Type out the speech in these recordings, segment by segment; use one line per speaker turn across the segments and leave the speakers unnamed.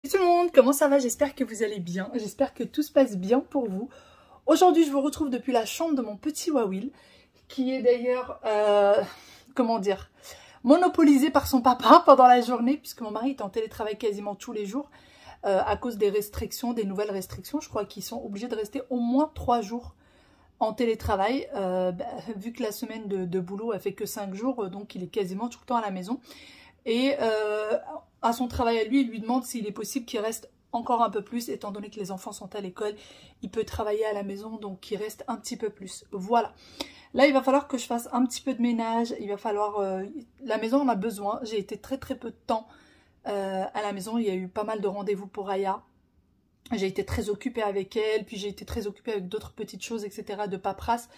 Salut tout le monde, comment ça va? J'espère que vous allez bien, j'espère que tout se passe bien pour vous. Aujourd'hui je vous retrouve depuis la chambre de mon petit Wawil, qui est d'ailleurs, comment dire, monopolisé par son papa pendant la journée, puisque mon mari est en télétravail quasiment tous les jours, à cause des restrictions, des nouvelles restrictions. Je crois qu'ils sont obligés de rester au moins 3 jours en télétravail, vu que la semaine de boulot a fait que 5 jours, donc il est quasiment tout le temps à la maison. Et à son travail à lui, il lui demande s'il est possible qu'il reste encore un peu plus, étant donné que les enfants sont à l'école, il peut travailler à la maison, donc il reste un petit peu plus. Voilà. Là, il va falloir que je fasse un petit peu de ménage, il va falloir... la maison en a besoin, j'ai été très peu de temps à la maison, il y a eu pas mal de rendez-vous pour Aya. J'ai été très occupée avec elle, puis j'ai été très occupée avec d'autres petites choses, etc., de paperasse.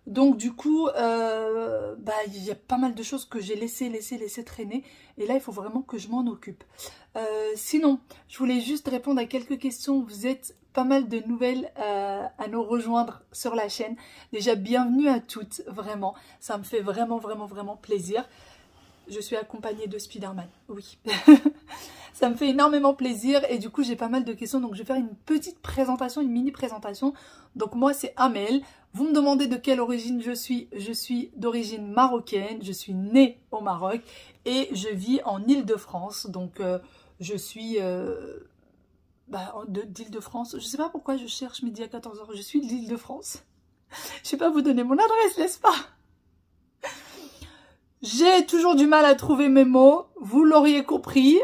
Donc du coup, il y a pas mal de choses que j'ai laissé traîner. Et là, il faut vraiment que je m'en occupe. Sinon, je voulais juste répondre à quelques questions. Vous êtes pas mal de nouvelles à nous rejoindre sur la chaîne. Déjà, bienvenue à toutes, vraiment. Ça me fait vraiment plaisir. Je suis accompagnée de Spider-Man, oui. Ça me fait énormément plaisir et du coup j'ai pas mal de questions, donc je vais faire une petite présentation, une mini présentation. Donc moi c'est Amel, vous me demandez de quelle origine je suis d'origine marocaine, je suis née au Maroc et je vis en Île-de-France, donc je suis d'Île-de-France, je sais pas pourquoi je cherche midi à 14 h, je suis de l'Île-de-France. Je vais pas vous donner mon adresse, n'est-ce pas? J'ai toujours du mal à trouver mes mots, vous l'auriez compris.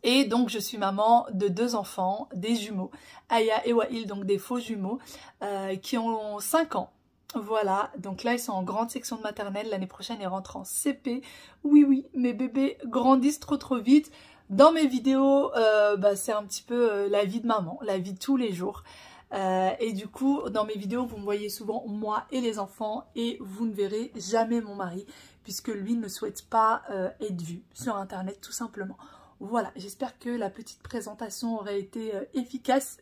Et donc je suis maman de 2 enfants, des jumeaux, Aya et Wahil, donc des faux jumeaux, qui ont 5 ans. Voilà, donc là ils sont en grande section de maternelle, l'année prochaine ils rentrent en CP. Oui, mes bébés grandissent trop vite. Dans mes vidéos, c'est un petit peu la vie de maman, la vie de tous les jours. Et du coup, dans mes vidéos, vous me voyez souvent moi et les enfants et vous ne verrez jamais mon mari puisque lui ne souhaite pas être vu sur internet tout simplement. Voilà, j'espère que la petite présentation aurait été efficace.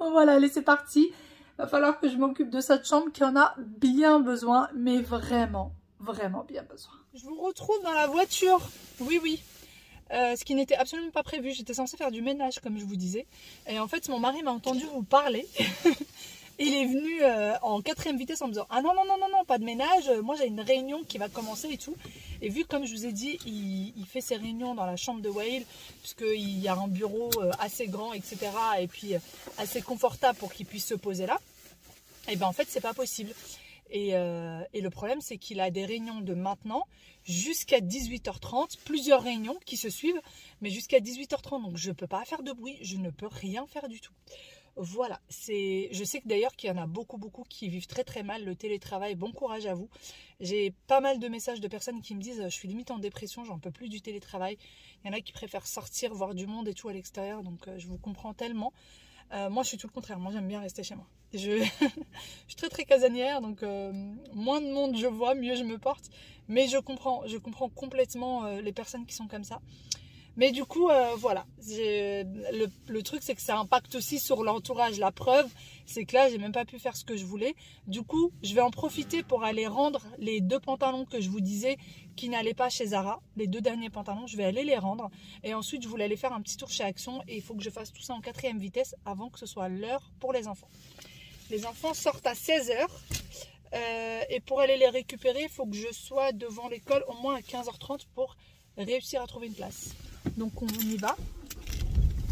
Voilà, allez c'est parti. Il va falloir que je m'occupe de cette chambre qui en a bien besoin, mais vraiment bien besoin. Je vous retrouve dans la voiture, oui. Ce qui n'était absolument pas prévu, j'étais censée faire du ménage comme je vous disais et en fait mon mari m'a entendu vous parler. Il est venu en 4e vitesse en me disant ah non pas de ménage, moi j'ai une réunion qui va commencer et tout, et vu comme je vous ai dit il fait ses réunions dans la chambre de Wahil puisqu'il y a un bureau assez grand etc et puis assez confortable pour qu'il puisse se poser là, et ben en fait c'est pas possible. Et le problème, c'est qu'il a des réunions de maintenant jusqu'à 18 h 30, plusieurs réunions qui se suivent, mais jusqu'à 18 h 30, donc je ne peux pas faire de bruit, je ne peux rien faire du tout. Voilà, je sais que d'ailleurs qu'il y en a beaucoup qui vivent très mal le télétravail, bon courage à vous. J'ai pas mal de messages de personnes qui me disent je suis limite en dépression, j'en peux plus du télétravail. Il y en a qui préfèrent sortir, voir du monde et tout à l'extérieur, donc je vous comprends tellement. Moi je suis tout le contraire, moi j'aime bien rester chez moi. Je suis très casanière, donc moins de monde je vois, mieux je me porte. Mais je comprends complètement les personnes qui sont comme ça. Mais du coup, voilà, le truc c'est que ça impacte aussi sur l'entourage. La preuve, c'est que là, j'ai même pas pu faire ce que je voulais. Du coup, je vais en profiter pour aller rendre les 2 pantalons que je vous disais qui n'allaient pas chez Zara. Les 2 derniers pantalons, je vais aller les rendre. Et ensuite, je voulais aller faire un petit tour chez Action. Et il faut que je fasse tout ça en 4e vitesse avant que ce soit l'heure pour les enfants. Les enfants sortent à 16 h. Et pour aller les récupérer, il faut que je sois devant l'école au moins à 15 h 30 pour réussir à trouver une place. Donc on y va.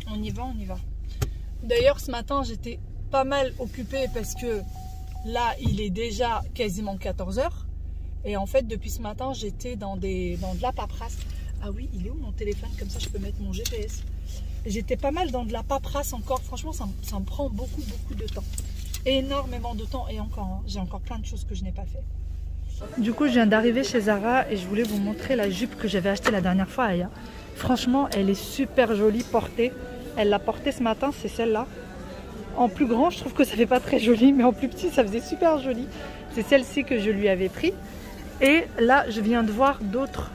On y va. D'ailleurs ce matin j'étais pas mal occupée parce que là il est déjà quasiment 14 h. Et en fait depuis ce matin j'étais dans de la paperasse. Ah oui, il est où mon téléphone? Comme ça je peux mettre mon GPS. J'étais pas mal dans de la paperasse encore. Franchement ça me prend beaucoup de temps. Énormément de temps et encore, hein, j'ai encore plein de choses que je n'ai pas fait. Du coup, je viens d'arriver chez Zara et je voulais vous montrer la jupe que j'avais achetée la dernière fois à Aya. Franchement, elle est super jolie portée. Elle l'a portée ce matin, c'est celle-là. En plus grand, je trouve que ça fait pas très joli, mais en plus petit, ça faisait super joli. C'est celle-ci que je lui avais pris. Et là, je viens de voir d'autres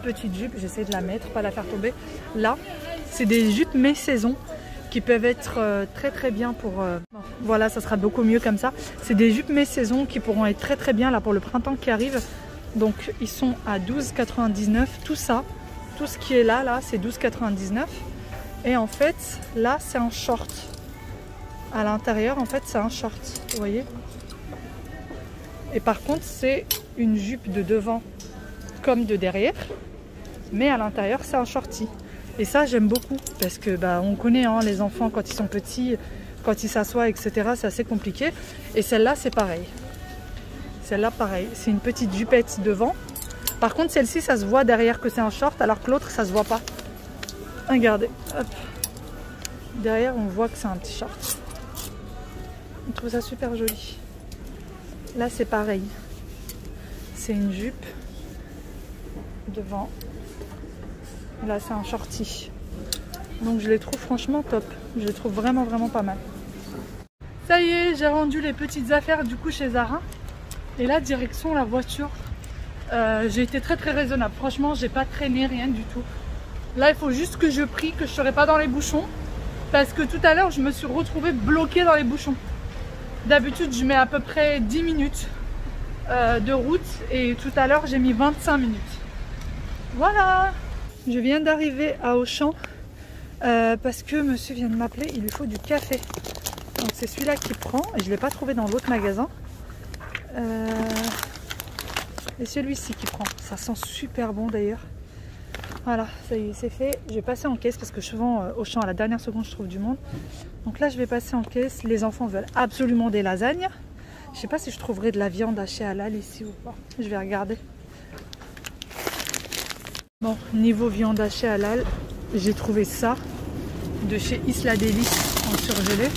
petites jupes. J'essaie de la mettre, pas la faire tomber. Là, c'est des jupes mi-saison qui peuvent être très bien pour... Voilà, ça sera beaucoup mieux comme ça. C'est des jupes mi-saison qui pourront être très bien là pour le printemps qui arrive. Donc ils sont à 12,99. Tout tout ce qui est là c'est 12,99 €. Et en fait, là, c'est un short. À l'intérieur, en fait, c'est un short, vous voyez. Et par contre, c'est une jupe de devant comme de derrière. Mais à l'intérieur, c'est un shorty. Et ça, j'aime beaucoup. Parce que, on connaît, hein, les enfants, quand ils sont petits, quand ils s'assoient, etc., c'est assez compliqué. Et celle-là, c'est pareil. Celle-là, pareil. C'est une petite jupette devant. Par contre, celle-ci, ça se voit derrière que c'est un short, alors que l'autre, ça se voit pas. Regardez, hop. Derrière, on voit que c'est un petit short. On trouve ça super joli. Là, c'est pareil. C'est une jupe devant. Là, c'est un shorty. Donc, je les trouve franchement top. Je les trouve vraiment, vraiment pas mal. Ça y est, j'ai rendu les petites affaires du coup chez Zara. Et là, direction la voiture. J'ai été très, très raisonnable. Franchement, j'ai pas traîné, rien du tout. Là, il faut juste que je prie que je ne serai pas dans les bouchons. Parce que tout à l'heure, je me suis retrouvée bloquée dans les bouchons. D'habitude, je mets à peu près 10 minutes de route. Et tout à l'heure, j'ai mis 25 minutes. Voilà. Je viens d'arriver à Auchan. Parce que monsieur vient de m'appeler. Il lui faut du café. Donc, c'est celui-là qui prend. Et je ne l'ai pas trouvé dans l'autre magasin. Et celui-ci qui prend. Ça sent super bon d'ailleurs. Voilà, ça y est, c'est fait. Je vais passer en caisse parce que souvent Auchan à la dernière seconde je trouve du monde. Donc là je vais passer en caisse. Les enfants veulent absolument des lasagnes. Je sais pas si je trouverai de la viande hachée halal ici ou pas. Je vais regarder. Bon, niveau viande hachée halal, j'ai trouvé ça de chez Isla Délice en surgelé.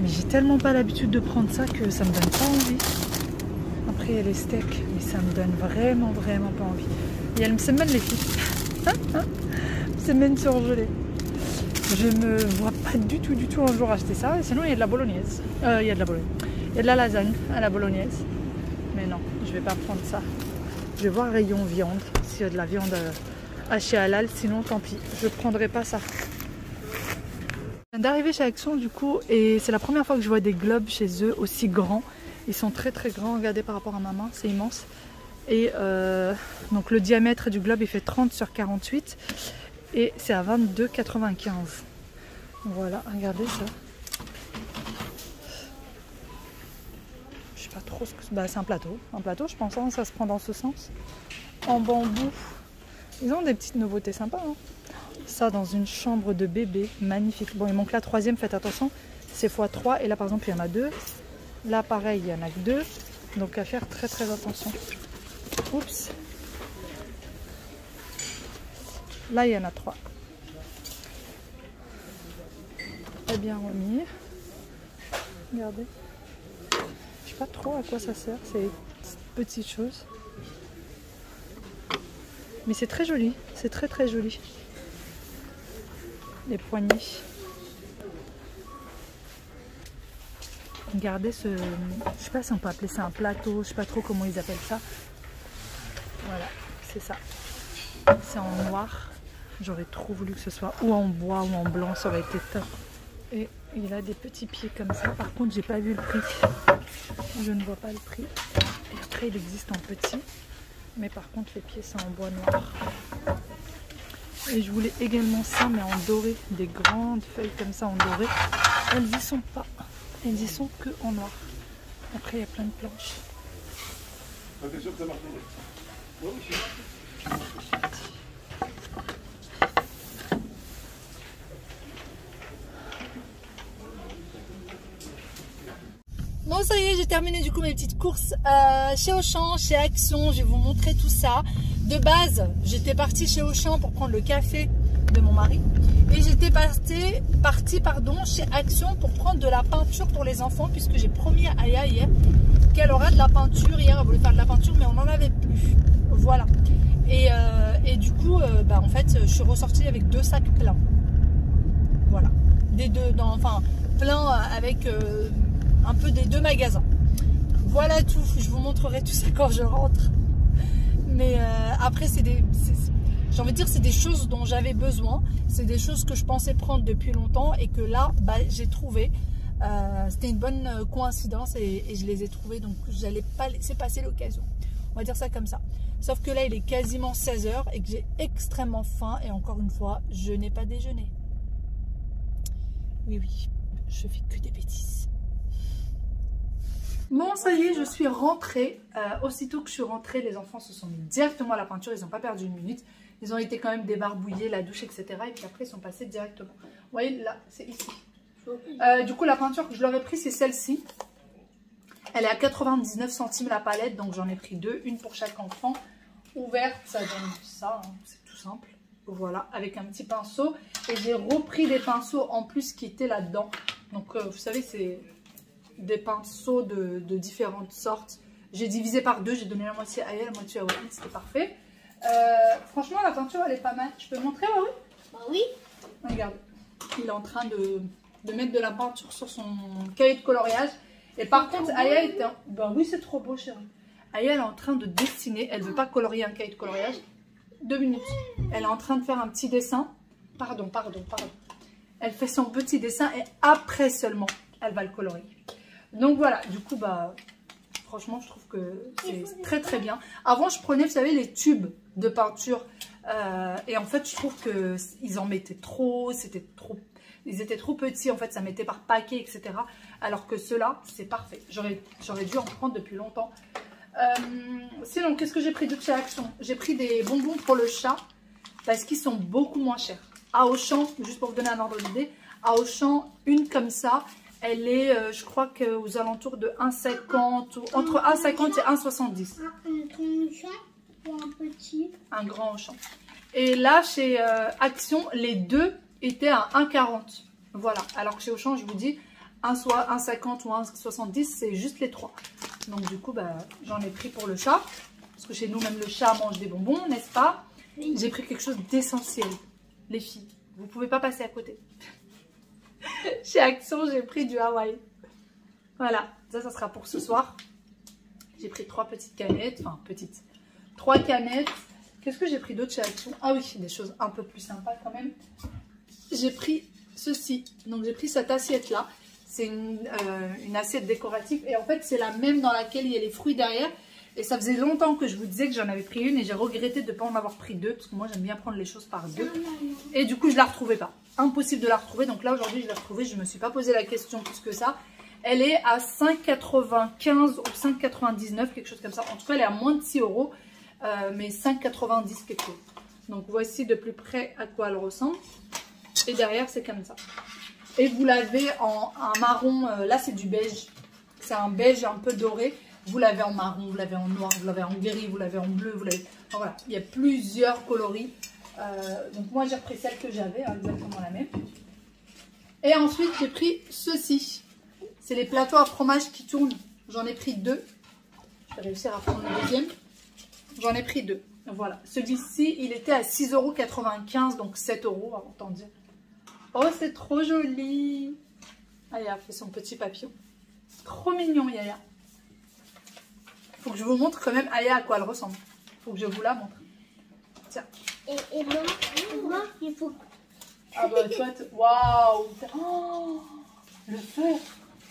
Mais j'ai tellement pas l'habitude de prendre ça que ça me donne pas envie. Après il y a les steaks, mais ça me donne vraiment, vraiment pas envie. Il y a le msemen les filles. Msemen surgelé. Je me vois pas du tout un jour acheter ça. Et sinon il y a de la bolognaise. Il y a de la bolognaise. Il y a de la lasagne à la bolognaise. Mais non, je vais pas prendre ça. Je vais voir rayon viande. S'il y a de la viande hachée halal. Sinon tant pis. Je prendrai pas ça. Je viens d'arriver chez Action du coup. Et c'est la première fois que je vois des globes chez eux aussi grands. Ils sont très très grands. Regardez par rapport à ma main. C'est immense. Et donc le diamètre du globe il fait 30 sur 48 et c'est à 22,95 €. Voilà, regardez ça. Je sais pas trop ce que c'est. C'est un plateau je pense, hein, ça se prend dans ce sens. En bambou. Ils ont des petites nouveautés sympas. Hein. Ça dans une chambre de bébé, magnifique. Bon, il manque la troisième, faites attention. C'est x3 et là par exemple il y en a 2. Là pareil, il y en a que 2. Donc à faire très très attention. Oups. Là, il y en a 3. Très bien remis. Regardez. Je sais pas trop à quoi ça sert, ces petites choses. Mais c'est très joli. C'est très très joli. Les poignées. Regardez ce... Je sais pas si on peut appeler ça un plateau. Je sais pas trop comment ils appellent ça. Voilà, c'est ça. C'est en noir. J'aurais trop voulu que ce soit ou en bois ou en blanc, ça aurait été top. Et il a des petits pieds comme ça. Par contre, j'ai pas vu le prix. Je ne vois pas le prix. Et après, il existe en petit. Mais par contre, les pieds sont en bois noir. Et je voulais également ça, mais en doré. Des grandes feuilles comme ça en doré. Elles y sont pas. Elles y sont que en noir. Après, il y a plein de planches.
T'es sûr que ça marche? Oui, je suis.
Bon, ça y est, j'ai terminé du coup mes petites courses chez Auchan, chez Action. Je vais vous montrer tout ça. De base, j'étais partie chez Auchan pour prendre le café de mon mari. Et j'étais partie chez Action pour prendre de la peinture pour les enfants, puisque j'ai promis à Aya hier qu'elle aura de la peinture. Hier, elle voulait faire de la peinture, mais on n'en avait plus. Voilà. Et du coup, en fait, je suis ressortie avec 2 sacs pleins. Voilà. Plein avec un peu des 2 magasins. Voilà tout. Je vous montrerai tout ça quand je rentre. Mais après, j'ai envie de dire, c'est des choses dont j'avais besoin. C'est des choses que je pensais prendre depuis longtemps et que là, j'ai trouvé. C'était une bonne coïncidence et je les ai trouvées. Donc, j'allais pas laisser passer l'occasion. On va dire ça comme ça. Sauf que là, il est quasiment 16 h et que j'ai extrêmement faim. Et encore une fois, je n'ai pas déjeuné. Oui, oui, je fais que des bêtises. Bon, ça y est, je suis rentrée. Aussitôt que je suis rentrée, les enfants se sont mis directement à la peinture. Ils n'ont pas perdu une minute. Ils ont été quand même débarbouillés, la douche, etc. Et puis après, ils sont passés directement. Vous voyez, là, c'est ici. Du coup, la peinture que je leur ai prise, c'est celle-ci. Elle est à 99 centimes la palette, donc j'en ai pris 2. Une pour chaque enfant. Ouverte, ça donne ça, hein, c'est tout simple. Voilà, avec un petit pinceau. Et j'ai repris des pinceaux en plus qui étaient là-dedans. Donc, vous savez, c'est des pinceaux de différentes sortes. J'ai divisé par 2, j'ai donné la moitié à elle, la moitié à Walid, c'était parfait. Franchement, la peinture, elle est pas mal. Je peux montrer, Walid?
Bah oui.
Regarde, il est en train de mettre de la peinture sur son cahier de coloriage. Et par contre, Aya était... Ben oui, c'est trop beau, chérie. Aya, elle est en train de dessiner. Elle ne veut pas colorier un cahier de coloriage. 2 minutes. Elle est en train de faire un petit dessin. Pardon. Elle fait son petit dessin et après seulement, elle va le colorier. Donc voilà, du coup, bah, franchement, je trouve que c'est très très bien. Avant, je prenais, vous savez, les tubes de peinture. Et en fait, je trouve qu'ils en mettaient trop. Ils étaient trop petits, en fait, ça mettait par paquet, etc. Alors que ceux-là, c'est parfait. J'aurais dû en prendre depuis longtemps. Sinon, qu'est-ce que j'ai pris de chez Action? J'ai pris des bonbons pour le chat parce qu'ils sont beaucoup moins chers. À Auchan, juste pour vous donner un ordre d'idée, à Auchan, une comme ça, elle est, je crois qu'aux alentours de 1,50 ou entre 1,50 et 1,70.
Un grand Auchan ou un petit?
Un grand Auchan. Et là, chez Action, les deux étaient à 1,40. Voilà. Alors que chez Auchan, je vous dis, 1,50 ou 1,70, c'est juste les 3. Donc du coup, bah, j'en ai pris pour le chat. Parce que chez nous, même le chat mange des bonbons, n'est-ce pas? Oui. J'ai pris quelque chose d'essentiel. Les filles, vous ne pouvez pas passer à côté. Chez Action, j'ai pris du Hawaï. Voilà, ça sera pour ce soir. J'ai pris 3 petites canettes. Enfin, petites. 3 canettes. Qu'est-ce que j'ai pris d'autre chez Action? Ah oui, des choses un peu plus sympas quand même. J'ai pris ceci. Donc j'ai pris cette assiette-là. C'est une assiette décorative. Et en fait, c'est la même dans laquelle il y a les fruits derrière. Et ça faisait longtemps que je vous disais que j'en avais pris une. Et j'ai regretté de ne pas en avoir pris 2. Parce que moi, j'aime bien prendre les choses par 2. Et du coup, je ne la retrouvais pas. Impossible de la retrouver. Donc là, aujourd'hui, je l'ai retrouvée. Je ne me suis pas posé la question plus que ça. Elle est à 5,95 ou 5,99. Quelque chose comme ça. En tout cas, elle est à moins de 6 €. Mais 5,90 quelque chose. Donc, voici de plus près à quoi elle ressemble. Et derrière, c'est comme ça. Et vous l'avez en un marron, là c'est du beige. C'est un beige un peu doré. Vous l'avez en marron, vous l'avez en noir, vous l'avez en gris, vous l'avez en bleu. Vous l'avez... Enfin, voilà, il y a plusieurs coloris. Donc moi j'ai repris celle que j'avais, hein, exactement la même. Et ensuite j'ai pris ceci. C'est les plateaux à fromage qui tournent. J'en ai pris 2. Je vais réussir à prendre le deuxième. J'en ai pris 2. Voilà. Celui-ci, il était à 6,95 €, donc 7 €, autant dire. Oh, c'est trop joli. Aya fait son petit papillon. Trop mignon, Yaya. Faut que je vous montre quand même Aya à quoi elle ressemble. Faut que je vous la montre. Tiens.
Et moi, il faut...
Ah bah toi, waouh. Oh, le feu.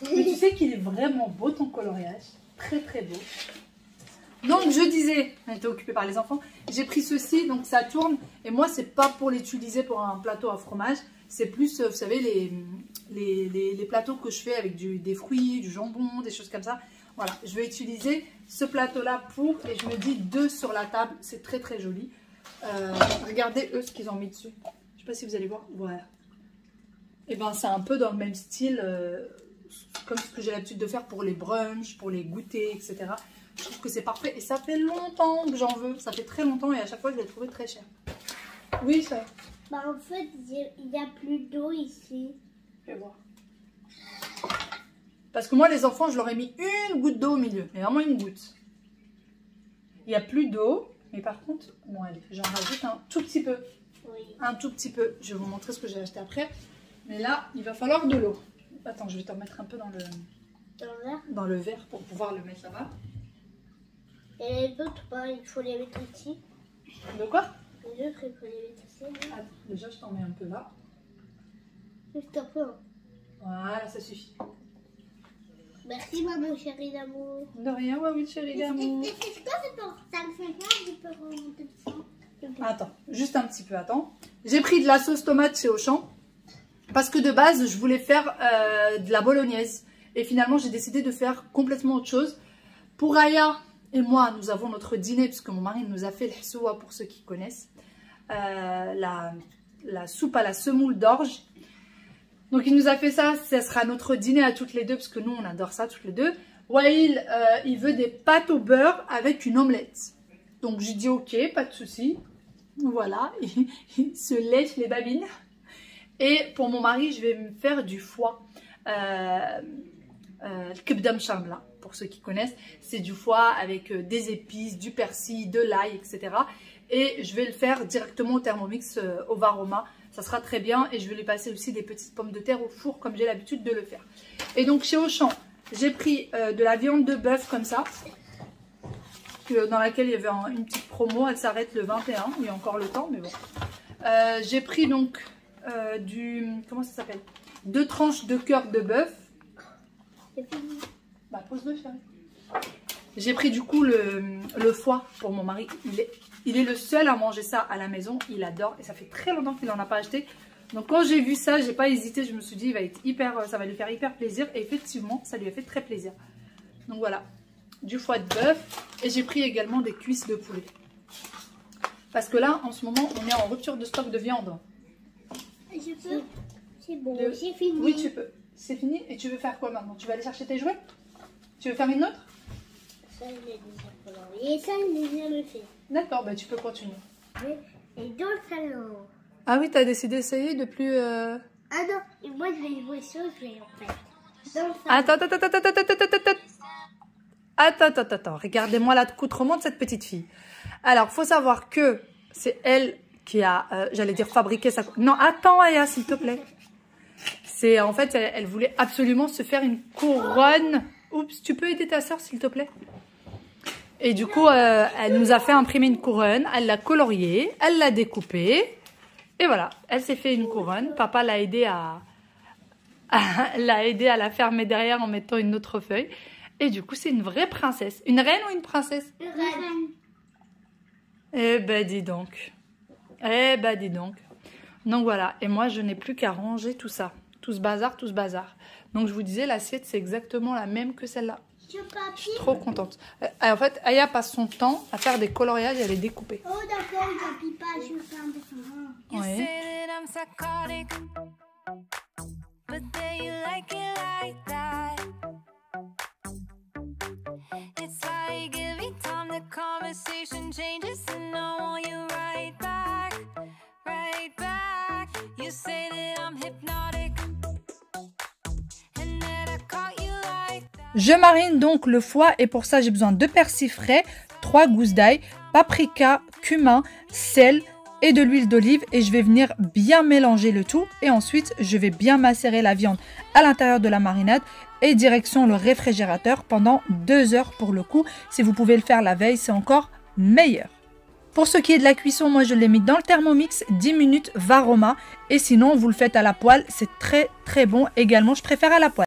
Mais tu sais qu'il est vraiment beau ton coloriage. Très très beau. Donc je disais, on était occupée par les enfants, j'ai pris ceci, donc ça tourne. Et moi, c'est pas pour l'utiliser pour un plateau à fromage. C'est plus, vous savez, les plateaux que je fais avec des fruits, du jambon, des choses comme ça. Voilà, je vais utiliser ce plateau-là pour, et je me dis 2 sur la table, c'est très très joli. Regardez eux ce qu'ils ont mis dessus. Je sais pas si vous allez voir, voilà. Et ben c'est un peu dans le même style, comme ce que j'ai l'habitude de faire pour les brunchs, pour les goûters, etc. Je trouve que c'est parfait et ça fait longtemps que j'en veux. Ça fait très longtemps et à chaque fois je l'ai trouvé très cher. Oui, ça.
Bah en fait, il n'y a plus d'eau ici.
Je vais voir. Parce que moi, les enfants, je leur ai mis une goutte d'eau au milieu. Mais vraiment une goutte. Il n'y a plus d'eau. Mais par contre, bon allez, j'en rajoute un tout petit peu.
Oui.
Un tout petit peu. Je vais vous montrer ce que j'ai acheté après. Mais là, il va falloir de l'eau. Attends, je vais t'en mettre un peu dans le verre pour pouvoir le mettre là-bas.
Et les autres, bah, il faut les mettre ici.
De quoi?
Les autres, il faut les mettre ici.
Attends, déjà, je t'en mets un peu là.
Juste un peu. Hein.
Voilà, ça suffit.
Merci maman chérie d'amour.
De rien, oui, chérie d'amour.
Est-ce que c'est pour ça que je peux remonter le sang?
Attends, juste un petit peu, attends. J'ai pris de la sauce tomate chez Auchan. Parce que de base, je voulais faire de la bolognaise. Et finalement, j'ai décidé de faire complètement autre chose. Pour Aya et moi, nous avons notre dîner, puisque mon mari nous a fait le hsoua pour ceux qui connaissent. La soupe à la semoule d'orge. Donc il nous a fait ça, ça sera notre dîner à toutes les deux, parce que nous on adore ça toutes les deux. Wael, il veut des pâtes au beurre avec une omelette. Donc j'ai dit ok, pas de souci. Voilà, il se lèche les babines. Et pour mon mari, je vais me faire du foie. Le kebda mchambla, pour ceux qui connaissent. C'est du foie avec des épices, du persil, de l'ail, etc. Et je vais le faire directement au Thermomix au Varoma. Ça sera très bien. Et je vais lui passer aussi des petites pommes de terre au four comme j'ai l'habitude de le faire. Et donc chez Auchan, j'ai pris de la viande de bœuf comme ça. Dans laquelle il y avait une petite promo. Elle s'arrête le 21. Il y a encore le temps, mais bon. J'ai pris donc comment ça s'appelle? 2 tranches de cœur de bœuf. Bah pose-le chérie. J'ai pris du coup le foie pour mon mari. Il est le seul à manger ça à la maison. Il adore et ça fait très longtemps qu'il n'en a pas acheté. Donc quand j'ai vu ça, j'ai pas hésité. Je me suis dit, ça va lui faire hyper plaisir. Et effectivement, ça lui a fait très plaisir. Donc voilà, du foie de bœuf. Et j'ai pris également des cuisses de poulet. Parce que là, en ce moment, on est en rupture de stock de viande.
Je peux? C'est bon, j'ai fini.
Oui, tu peux. C'est fini. Et tu veux faire quoi maintenant? Tu vas aller chercher tes jouets? Tu veux faire une autre?
Ça, il est déjà colorié. Ça, il est déjà le fait.
D'accord, bah tu peux continuer.
Et dans le salon.
Ah oui, t'as décidé, ça y est, de plus...
Ah non, et moi, je vais jouer ça, je vais en faire. Dans le salon.
Attends. Regardez-moi l'accoutrement de cette petite fille. Alors, faut savoir que c'est elle qui a, j'allais dire, fabriqué sa... Non, attends, Aya, s'il te plaît. C'est en fait, elle voulait absolument se faire une couronne. Oups, tu peux aider ta soeur, s'il te plaît? Et du coup, elle nous a fait imprimer une couronne. Elle l'a coloriée, elle l'a découpée. Et voilà, elle s'est fait une couronne. Papa l'a aidé à la fermer derrière en mettant une autre feuille. Et du coup, c'est une vraie princesse. Une reine ou une princesse?
Une reine.
Eh ben, dis donc. Donc voilà, et moi, je n'ai plus qu'à ranger tout ça. Tout ce bazar. Donc je vous disais, l'assiette, c'est exactement la même que celle-là. Je suis trop contente. En fait, Aya passe son temps à faire des coloriages et à les découper.
Oh d'accord, il n'appuie pas, je vais faire un dessin.
Oui. Je marine donc le foie et pour ça j'ai besoin de persil frais, 3 gousses d'ail, paprika, cumin, sel et de l'huile d'olive et je vais venir bien mélanger le tout et ensuite je vais bien macérer la viande à l'intérieur de la marinade et direction le réfrigérateur pendant 2 heures pour le coup. Si vous pouvez le faire la veille, c'est encore meilleur. Pour ce qui est de la cuisson, moi je l'ai mis dans le Thermomix 10 minutes Varoma et sinon vous le faites à la poêle, c'est très bon également, je préfère à la poêle.